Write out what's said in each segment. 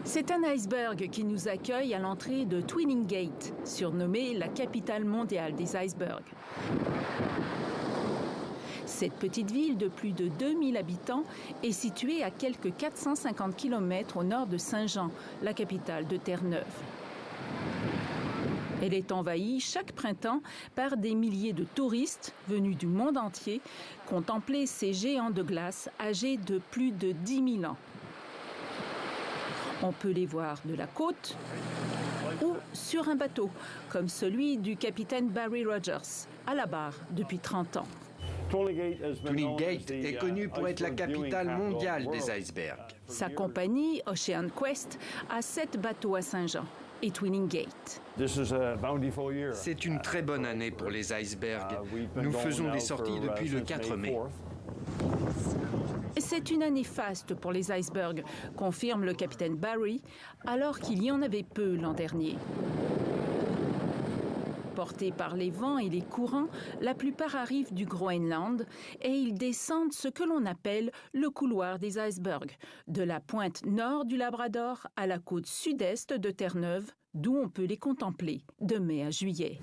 C'est un iceberg qui nous accueille à l'entrée de Twining Gate, surnommée la capitale mondiale des icebergs. Cette petite ville de plus de 2000 habitants est située à quelques 450 km au nord de Saint-Jean, la capitale de Terre-Neuve. Elle est envahie chaque printemps par des milliers de touristes venus du monde entier contempler ces géants de glace âgés de plus de 10 000 ans. On peut les voir de la côte ou sur un bateau, comme celui du capitaine Barry Rogers, à la barre depuis 30 ans. Twining Gate est connue pour être la capitale mondiale des icebergs. Sa compagnie, Ocean Quest, a 7 bateaux à Saint-Jean et Twining Gate. C'est une très bonne année pour les icebergs. Nous faisons des sorties depuis le 4 mai. C'est une année faste pour les icebergs, confirme le capitaine Barry, alors qu'il y en avait peu l'an dernier. Portés par les vents et les courants, la plupart arrivent du Groenland et ils descendent ce que l'on appelle le couloir des icebergs, de la pointe nord du Labrador à la côte sud-est de Terre-Neuve, d'où on peut les contempler de mai à juillet.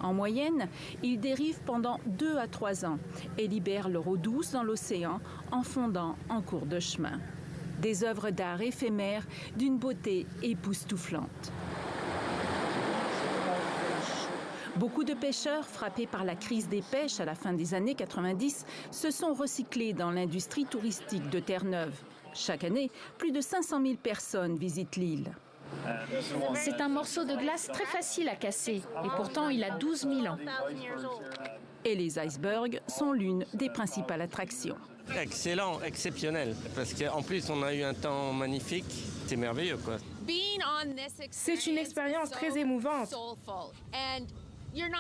En moyenne, ils dérivent pendant 2 à 3 ans et libèrent leur eau douce dans l'océan en fondant en cours de chemin. Des œuvres d'art éphémères d'une beauté époustouflante. Beaucoup de pêcheurs, frappés par la crise des pêches à la fin des années 90, se sont recyclés dans l'industrie touristique de Terre-Neuve. Chaque année, plus de 500 000 personnes visitent l'île. C'est un morceau de glace très facile à casser, et pourtant il a 12 000 ans. Et les icebergs sont l'une des principales attractions. Excellent, exceptionnel, parce qu'en plus on a eu un temps magnifique, c'est merveilleux quoi. C'est une expérience très émouvante.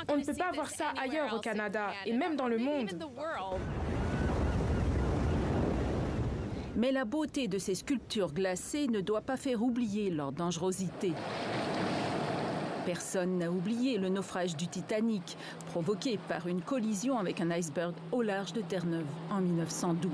On ne peut pas voir ça ailleurs au Canada et même dans le monde. Mais la beauté de ces sculptures glacées ne doit pas faire oublier leur dangerosité. Personne n'a oublié le naufrage du Titanic, provoqué par une collision avec un iceberg au large de Terre-Neuve en 1912.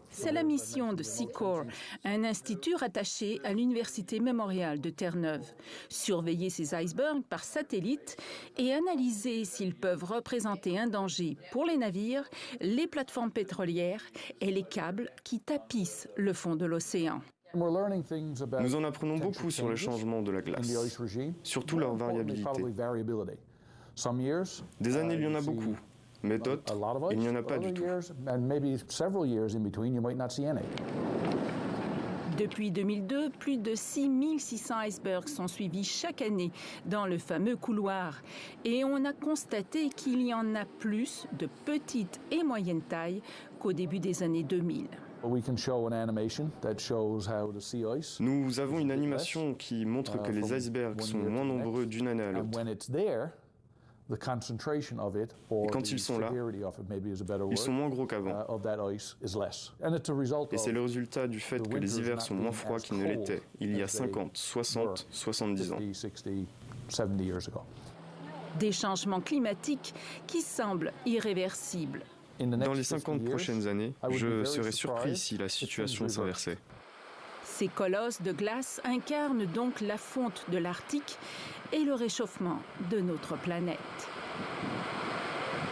C'est la mission de Seacorp, un institut rattaché à l'Université mémoriale de Terre-Neuve. Surveiller ces icebergs par satellite et analyser s'ils peuvent représenter un danger pour les navires, les plateformes pétrolières et les câbles qui tapissent le fond de l'océan. Nous en apprenons beaucoup sur le changement de la glace, surtout leur variabilité. Des années, il y en a beaucoup. Mais d'autres, il n'y en a pas du tout. Depuis 2002, plus de 6600 icebergs sont suivis chaque année dans le fameux couloir. Et on a constaté qu'il y en a plus de petite et moyenne taille qu'au début des années 2000. Nous avons une animation qui montre que les icebergs sont moins nombreux d'une année à l'autre. Et quand ils sont là, ils sont moins gros qu'avant. Et c'est le résultat du fait que les hivers sont moins froids qu'ils ne l'étaient il y a 50, 60, 70 ans. Des changements climatiques qui semblent irréversibles. Dans les 50 prochaines années, je serais surpris si la situation s'inversait. Ces colosses de glace incarnent donc la fonte de l'Arctique et le réchauffement de notre planète.